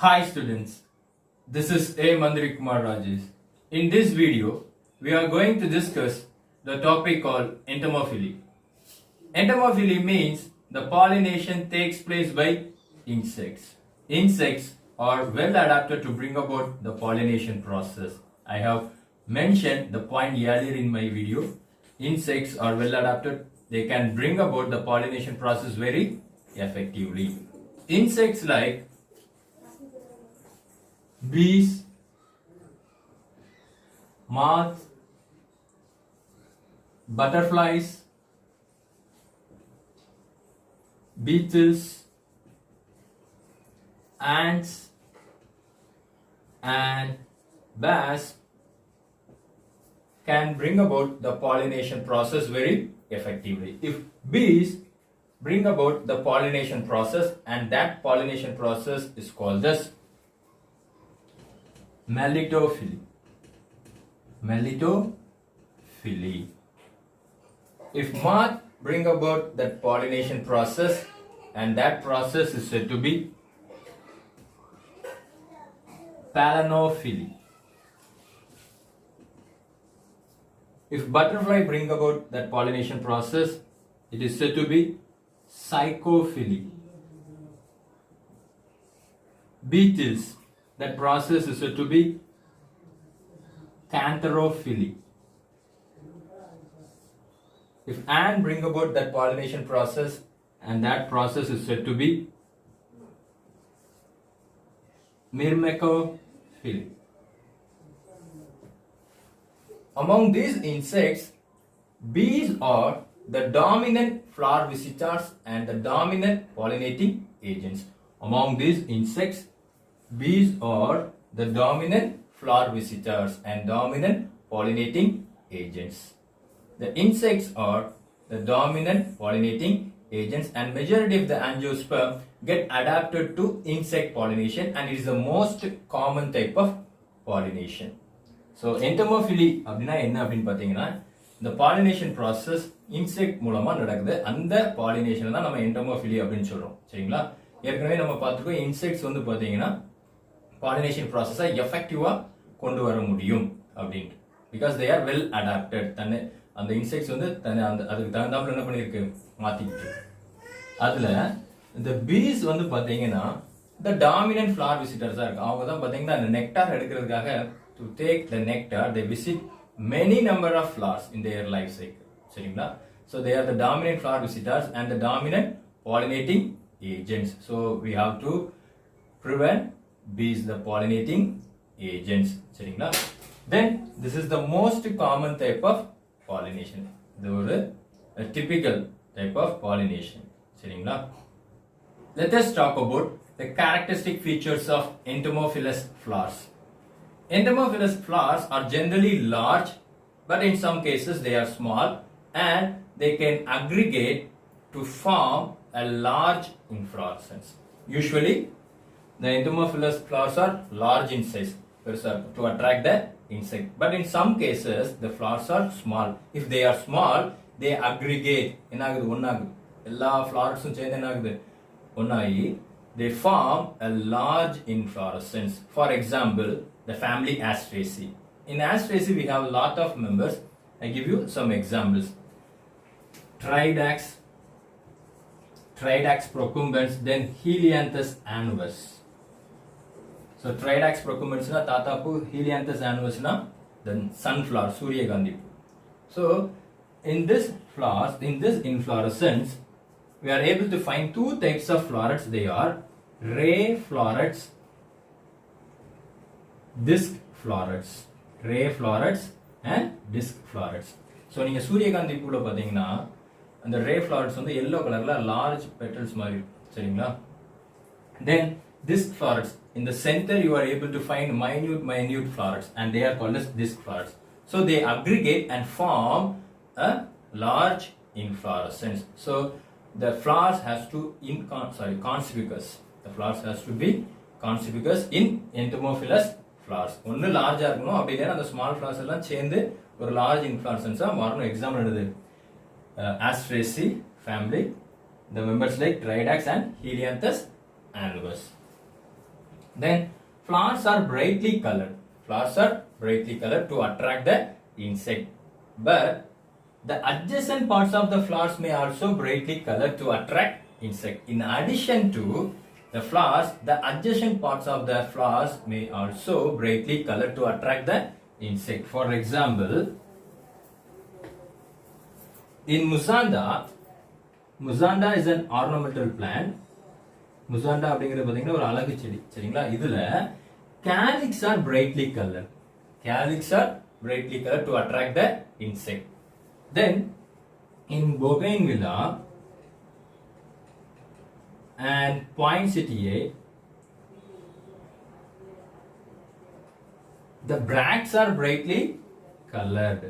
Hi students, this is A. Mandri Kumar Rajesh. In this video, we are going to discuss the topic called entomophily. Entomophily means the pollination takes place by insects. Insects are well adapted to bring about the pollination process. I have mentioned the point earlier in my video. Insects are well adapted. They can bring about the pollination process very effectively. Insects like bees, moths, butterflies, beetles, ants, and wasps can bring about the pollination process very effectively. If bees bring about the pollination process, and that pollination process is called as Melitophily. Melitophily. If moth bring about that pollination process, and that process is said to be Pollination. If butterfly bring about that pollination process, it is said to be Psychophily. Beetles, that process is said to be Canterophily. If ant bring about that pollination process, and that process is said to be Myrmecophily. Among these insects, bees are the dominant flower visitors and the dominant pollinating agents. Among these insects, bees are the dominant flower visitors and dominant pollinating agents. The insects are the dominant pollinating agents, and majority of the angiosperm get adapted to insect pollination, and it is the most common type of pollination. So entomophily அப்படினா என்ன அப்படினு பாத்தீங்கன்னா, இந்த pollination process insect மூலமா நடக்குது. அந்த pollination தான் நம்ம entomophily அப்படினு சொல்றோம். சரிங்களா? ஏற்கனவே நம்ம பார்த்துக்கோ insects வந்து பாத்தீங்கன்னா pollination process effective கொண்டு வர முடியும் அப்படினு. Because they are well adapted. தன்னை அந்த insects வந்து அதுக்கு தகுந்தாப்புல என்ன பண்ணிருக்கு மாத்திக்கிட்டு. அதுல இந்த bees வந்து பாத்தீங்கன்னா the dominant flower visitors இருக்கு. அவங்க தான் பாத்தீங்கன்னா அந்த nectar எடுக்கிறதுக்காக to take the nectar, they visit many number of flowers in their life cycle. சரிங்களா? So they are the dominant flower visitors and the dominant pollinating agents. So we have to prevent bees the pollinating agents. சரிங்களா? Then this is the most common type of pollination. இது ஒரு typical type of pollination. சரிங்களா? Let us talk about the characteristic features of entomophilous flowers. Entomophilous flowers are generally large, but in some cases they are small, and they can aggregate to form a large inflorescence. Usually, the entomophilous flowers are large in size to attract the insect, but in some cases the flowers are small. If they are small, they aggregate. எல்லா ஃப்ளவர்ஸும் சேர்ந்து என்ன ஆகுது ஒன்னாகி they form a large inflorescence. For example, the family Asteraceae. In Asteraceae, we have a lot of members. I give you some examples. Tridax procumbens, then Helianthus annulus. So Tridax procumbens na tatapu, Helianthus annulus na the sunflower, Suryagandhi. So in this flowers, in this inflorescence, we are able to find two types of florets. They are ray florets, disc florets. Ray florets and disc florets. So நீங்க சூரியகாந்தி பூல பாத்தீங்கன்னா அந்த ray florets வந்து yellow கலர்ல large petals மாதிரி சரிங்களா? Then disc florets, in the center you are able to find minute florets, and they are called as disc florets. So they aggregate and form a large inflorescence. So the flowers has to conspicuous. The flowers has to be conspicuous in entomophilous flowers. ஒன்னு லார்ஜா இருக்கணும், அப்படி இல்லைன்னா அந்த small flowers எல்லாம் சேர்ந்து ஒரு large இன்ஃப்ளோரசன்ஸா மாறணும். Example என்னது? Asteraceae family, the members like Tridax and Helianthus annulus. Then flowers are brightly colored. Flowers are brightly colored to attract the insect. But the adjacent parts of the flowers may also brightly colored to attract insect. In addition to the flowers, the adjacent parts of the flowers may also brightly colored to attract the insect. For example, in Musanda is an ornamental plant. Musanda அப்படிங்கிறது பாத்தீங்கன்னா ஒரு அழகு செடி சரிங்களா இதுல calyx are brightly colored. Calyx are brightly colored to attract the insect. Then in bougainvillea and poinsettiae, the bracts are brightly colored.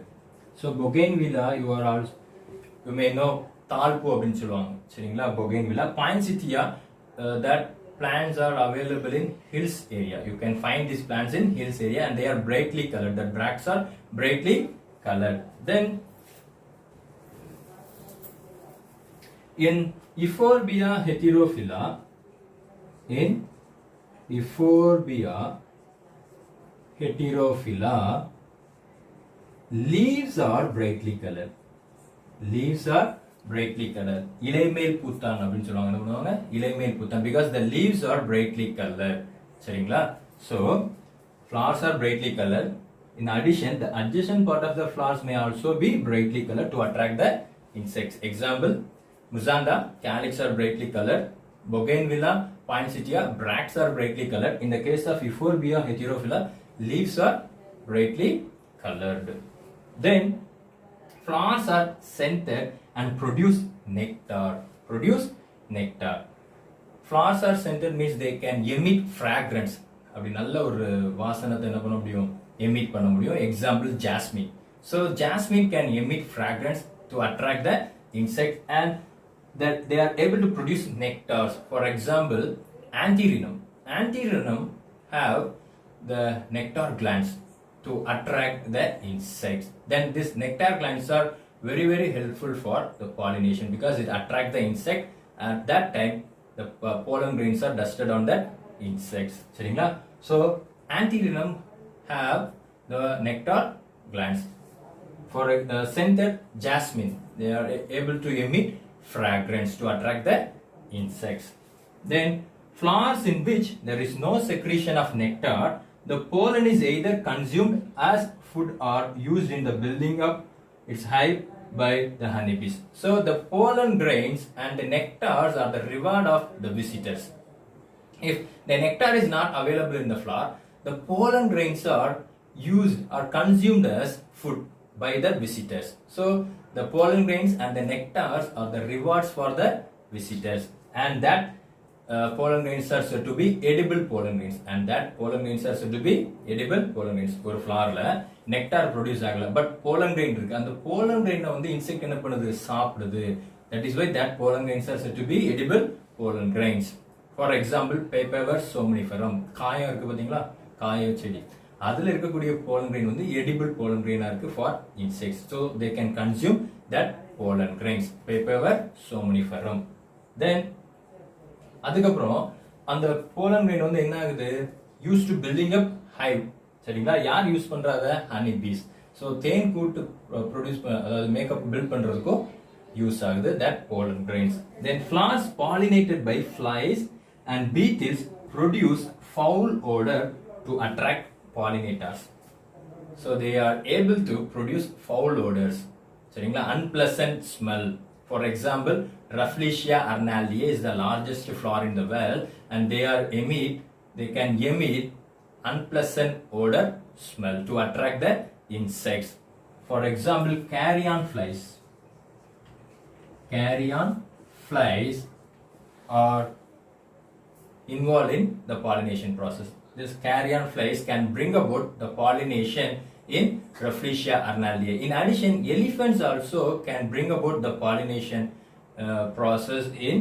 So bougainvillea you may know தாழ்பூ அப்படின்னு சொல்லுவாங்க சரிங்களா bougainvillea. Poinsettia that plants are available in hills area. You can find these plants in hills area and they are brightly colored. The bracts are brightly colored. Then in Euphorbia heterophylla, leaves are brightly colored. Leaves are brightly colored. இலைமேல் Bhutan அப்படின்னு சொல்லுவாங்க என்ன பண்ணுவாங்க இலைமேல் Bhutan because the leaves are brightly colored சரிங்களா so flowers are brightly colored. In addition, the adjacent part of the flowers may also be brightly colored to attract the insects. Example, Musanda, calyx are brightly colored. Bougainvillea, poinsettia, bracts are brightly colored. In the case of Euphorbia heterophylla, leaves are brightly colored. Then flowers are scented and produce nectar. Flowers are scented means they can emit fragrance. அப்படி நல்ல ஒரு வாசனத்தை என்ன பண்ண முடியும் emit பண்ண முடியும். Example, jasmine. So jasmine can emit fragrance to attract the insect and that they are able to produce nectars. For example, Antirrhinum have the nectar glands to attract the insects. Then these nectar glands are very helpful for the pollination because it attracts the insect. At that time, the pollen grains are dusted on the insects. சரிங்களா? So Antirrhinum have the nectar glands. For scented jasmine, they are able to emit fragrance to attract the insects. Then flowers in which there is no secretion of nectar, the pollen is either consumed as food or used in the building up its hive by the honeybees. So the pollen grains and the nectars are the reward of the visitors. If the nectar is not available in the flower, the pollen grains are used or consumed as food by the visitors. So the pollen grains and the nectars are the rewards for the visitors, and that pollen grains are said to be edible pollen grains, and that pollen grains are said to be edible pollen grains. ஒரு ஃப்ளவர்ல nectar produce ஆகல but pollen grain இருக்கு அந்த pollen grain வந்து insect என்ன பண்ணுது சாப்பிடுது. That is why that pollen grains are said to be edible pollen grains. For example, papaver somniferum காயம் இருக்கு பாத்தீங்களா காய செடி அதுல இருக்கக்கூடிய pollen grain வந்து edible pollen grain இருக்கு for insects, so they can consume that pollen grains. Papaver somniferum. Then அதுக்கப்புறம் அந்த pollen grain வந்து என்ன ஆகுது used to building up hive சரிங்களா யார் யூஸ் பண்றாங்க honey bees. so தேன் கூட்டு ப்ரொடியூஸ் அதாவது மேக்கப் பில்ட் பண்றதுக்கு யூஸ் ஆகுது that pollen grains. Then flowers pollinated by flies and beetles produce foul odor to attract pollinators. So they are able to produce foul odors சரிங்களா unpleasant smell. For example, Rafflesia arnaldiae is the largest flower in the world and they can emit unpleasant odor smell to attract the insects. For example, carrion flies are involved in the pollination process. This carrion flies can bring about the pollination in Rafflesia arnaldiae. In addition, elephants also can bring about the pollination process in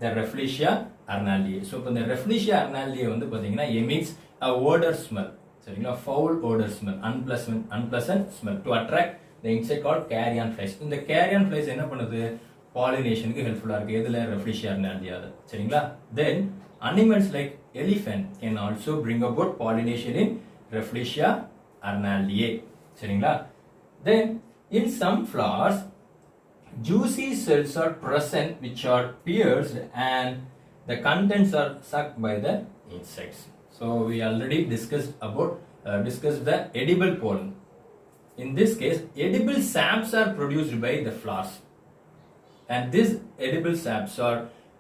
the Rafflesia arnaldiae. So, the Rafflesia arnaldiae வந்து பாத்தீங்கன்னா emits a odor smell, சரிங்களா foul odor smell, unpleasant smell to attract the insect called carrion flies. இந்த carrion flies என்ன பண்ணுது pollination க்கு ஹெல்ப்ஃபுல்லா இருக்கு எதுல Rafflesia arnaldiae சரிங்களா. Then animals like elephant can also bring about pollination in Rafflesia arnaldiae. சரிங்களா? Then in some flowers, juicy cells are present which are pierced and the contents are sucked by the insects. So we already discussed the edible pollen. In this case, edible saps are produced by the flowers, and these edible saps are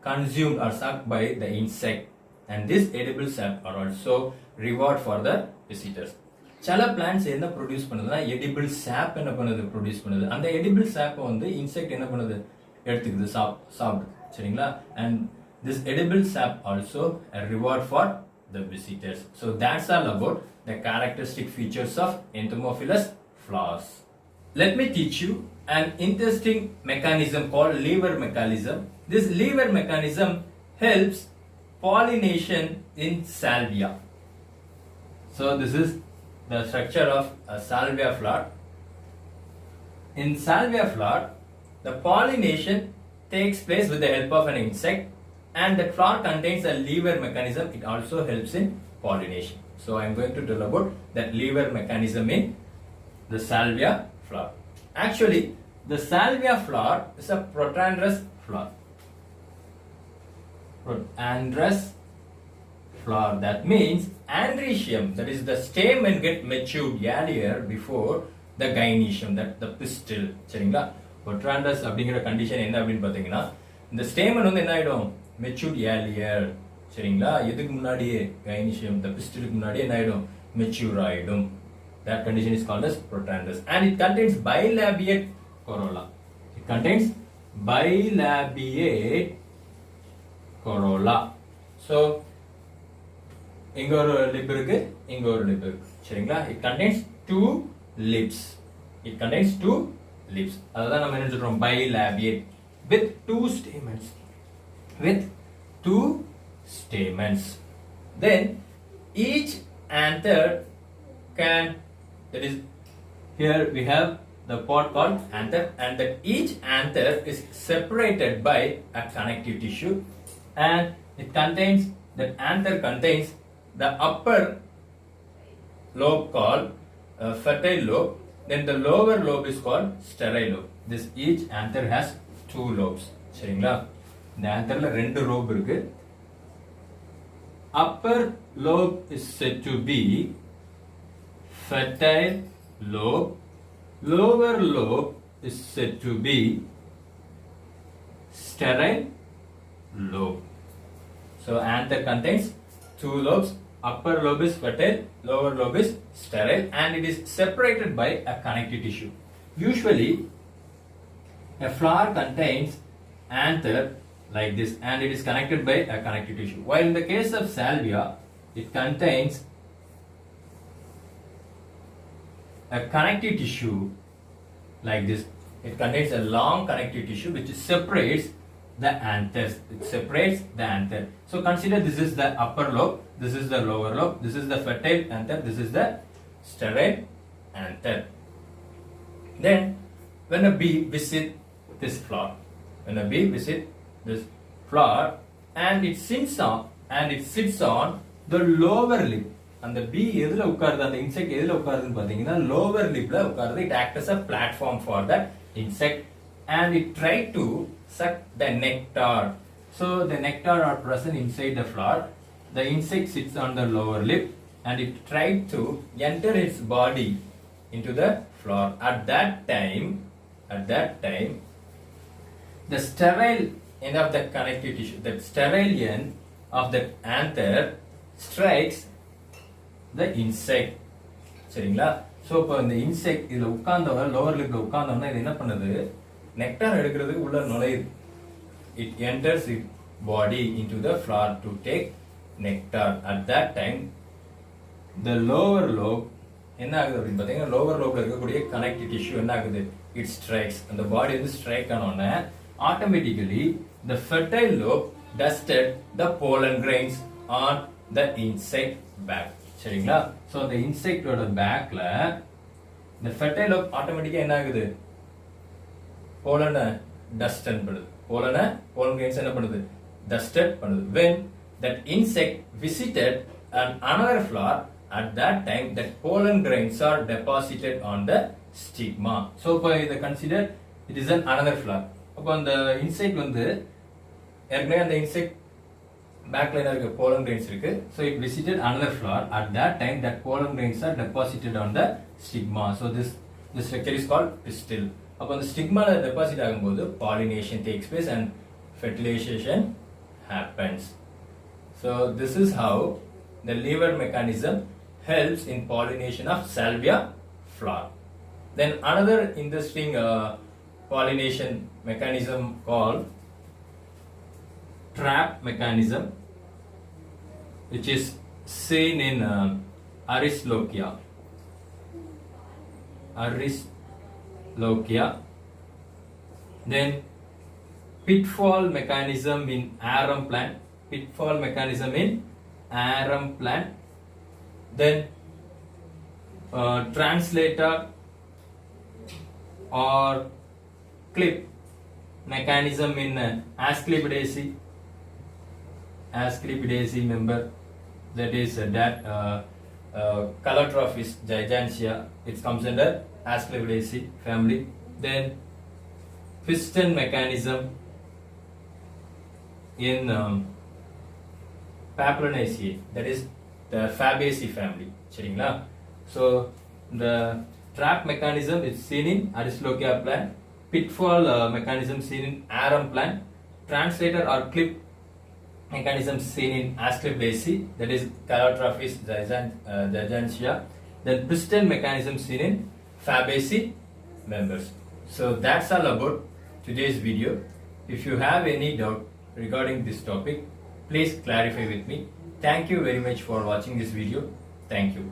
consumed or sucked by the insect, and these edible saps are also reward for the visitors. சில plants என்ன produce பண்ணுதுன்னா edible சாப் என்ன பண்ணுது produce பண்ணுது. அந்த edible சாப்பை வந்து insect என்ன பண்ணுது எடுத்துக்குது, சாப்பிடுது. சரிங்களா? அண்ட் திஸ் எடிபிள் சாப் also a reward for the visitors. So that's all about the characteristic features of Entomophilous flowers. Let me teach you an interesting mechanism called lever mechanism. This lever mechanism helps pollination in salvia. So this is the structure of a salvia flower. In salvia flower, the pollination takes place with the help of an insect, and the flower contains a lever mechanism. It also helps in pollination. So I am going to tell about that lever mechanism in the salvia flower. Actually, the salvia flower is a protandrous flower. Protandrous flower, that means andrecium, that is the stamen, get matured earlier before the gynoecium, that the pistil. சரிங்களா? protandrous அப்படிங்கிற condition என்ன அப்படின்னு பார்த்தீங்கன்னா, இந்த stamen வந்து என்ன ஆயிடும், matured earlier. சரிங்களா? எதுக்கு முன்னாடியே gynoecium, the pistilக்கு முன்னாடியே என்ன ஆயிடும், மெச்சூர் ஆயிடும். That condition is called as protandrous, and it contains bilabiate corolla. It contains bilabiate corolla. So இங்க ஒரு லிப் இருக்கு, இங்க ஒரு லிப் இருக்கு. சரிங்களா? It contains two lips. It contains two lips. அதான் நம்ம என்ன சொல்றோம், bilabiate, with two stamens. With two stamens. Then each anther can, that is, here we have the part called anther, and that each anther is separated by a connective tissue, and it contains, that anther contains the upper lobe called fertile lobe, then the lower lobe is called sterile lobe. This each anther has two lobes. சரிங்களா? இந்த antherல ரெண்டு lobe இருக்கு. Upper lobe is said to be fertile lobe. Lower lobe is said to be sterile lobe. So anther contains two lobes. Upper lobe is fertile, lower lobe is sterile, and it is separated by a connective tissue. Usually, a flower contains anther like this, and it is connected by a connective tissue. While in the case of salvia, it contains a connective tissue like this. It contains a long connective tissue which separates the anthers. It separates the anther. So consider this is the upper lobe, this is the lower lobe, this is the fertile anther, this is the sterile anther. Then when a bee visits this flower, and it sits on the lower lip, and the bee எதுல உட்காருது, அந்த insect எதுல உட்காருதுன்னு பாத்தீங்கன்னா lower lipல உட்காருது. It acts as a platform for that insect, and it tries to suck the nectar. So the nectar are present inside the flower. The insect sits on the lower lip, and it tries to enter its body into the flower. At that time, the sterile end of the connective tissue, the sterile end of the anther strikes the insect. சரிங்களா? So இப்போ இந்த insect இதில் உட்கார்ந்தவங்க lower லிப்ல உட்கார்ந்தோம்னா இது என்ன பண்ணுது, nectar எடுக்கிறதுக்கு உள்ள நுழையுது. It enters its body into the flower to take nectar. At that time, the lower lobe என்ன ஆகுது அப்படின்னு பார்த்தீங்கன்னா, லோவர் லோப்ல இருக்கக்கூடிய கனெக்டிவ் டிஷ்யூ என்ன ஆகுது, இட் ஸ்ட்ரைக்ஸ். அந்த பாடி வந்து ஸ்ட்ரைக் ஆனோடனே automatically the fertile lobe dusted the pollen grains on the insect back. சரிங்களா? ஸோ அந்த இன்செக்டோட பேக்ல இந்த fertile lobe ஆட்டோமேட்டிக்கா என்ன ஆகுது, போலனை டஸ்ட் பண்ணுது. pollen grains என்ன பண்ணுது, dusted பண்ணுது. When that insect visited another flower. At that time, that pollen grains are deposited on the stigma. So, இப்போ இதை consider it is another flower. அப்போ அந்த insect வந்து ஏற்கனவே அந்த insect backline இருக்க pollen grains இருக்கு. So, it visited another flower. At that time, that pollen grains are deposited on the stigma. So, this structure is called pistil. அப்போ அந்த stigma deposit ஆகும்போது pollination takes place and fertilization happens. So, this is how the lever mechanism helps in pollination of salvia flower. Then another interesting pollination mechanism called trap mechanism, which is seen in Aristolochia. Then pitfall mechanism in arum plant. Pitfall mechanism in arum plant. Then translator or clip mechanism in Asclepidaceae member, that is Calotropis gigantea. It comes under Asclepidaceae family. Then piston mechanism in Papilionaceae, that is the Fabaceae family. சரிங்களா? So the trap mechanism is seen in Aristolochia plant, pitfall mechanism seen in arum plant, translator or clip mechanism seen in Asclepidaceae, that is Calotropis gigantea. Then piston mechanism seen in Fabaceae members. So that's all about today's video. If you have any doubt regarding this topic, please clarify with me. Thank you very much for watching this video. Thank you.